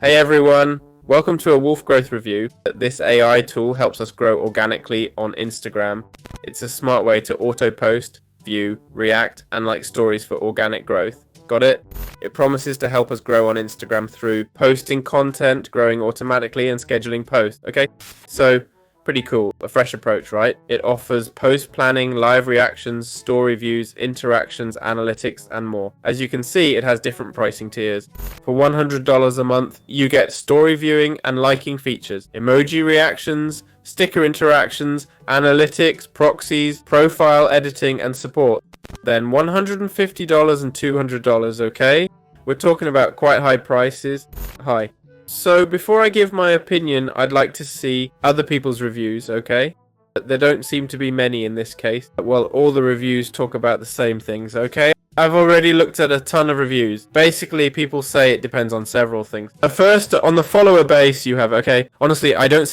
Hey everyone, welcome to a Wolf Growth review. This AI tool helps us grow organically on Instagram. It's a smart way to auto-post, view, react, and like stories for organic growth. Got it? It promises to help us grow on Instagram through posting content, growing automatically, and scheduling posts. Okay, so pretty cool. A fresh approach, right? It offers post planning, live reactions, story views, interactions, analytics, and more. As you can see, it has different pricing tiers. For $100 a month, you get story viewing and liking features, emoji reactions, sticker interactions, analytics, proxies, profile editing, and support. Then $150 and $200, okay? We're talking about quite high prices. Hi. So before I give my opinion, I'd like to see other people's reviews, okay? There don't seem to be many in this case. Well, all the reviews talk about the same things, okay? I've already looked at a ton of reviews. Basically, people say it depends on several things. First, on the follower base you have, okay? Honestly, I don't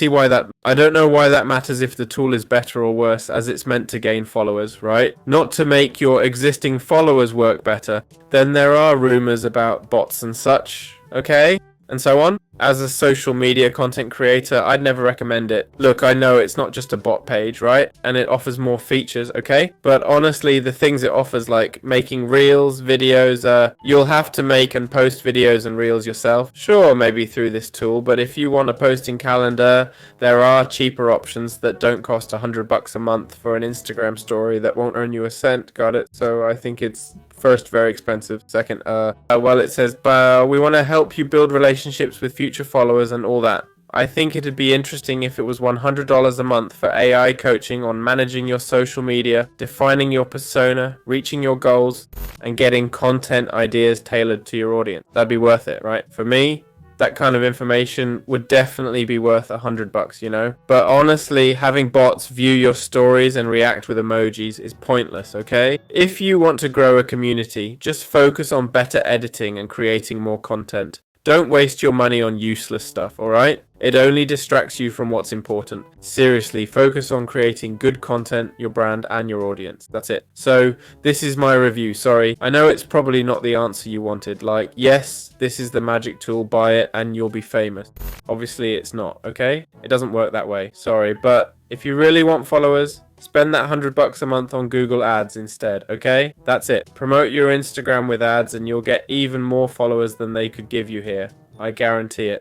know why that matters if the tool is better or worse, as it's meant to gain followers, right? Not to make your existing followers work better. Then there are rumors about bots and such, okay? And so on. As a social media content creator, I'd never recommend it. Look, I know it's not just a bot page, right? And it offers more features, okay? But honestly, the things it offers, like making reels, videos, you'll have to make and post videos and reels yourself. Sure, maybe through this tool, but if you want a posting calendar, there are cheaper options that don't cost $100 a month for an Instagram story that won't earn you a cent, got it? So I think it's first very expensive. Second, well, it says, we want to help you build relationships with future followers and all that. I think it'd be interesting if it was $100 a month for AI coaching on managing your social media, defining your persona, reaching your goals, and getting content ideas tailored to your audience. That'd be worth it, right? For me, that kind of information would definitely be worth $100, you know? But honestly, having bots view your stories and react with emojis is pointless, okay? If you want to grow a community, just focus on better editing and creating more content. Don't waste your money on useless stuff, alright? It only distracts you from what's important. Seriously, focus on creating good content, your brand, and your audience. That's it. So, this is my review, sorry. I know it's probably not the answer you wanted. Like, yes, this is the magic tool, buy it, and you'll be famous. Obviously, it's not, okay? It doesn't work that way, sorry. But if you really want followers, spend that $100 a month on Google Ads instead, okay? That's it. Promote your Instagram with ads and you'll get even more followers than they could give you here. I guarantee it.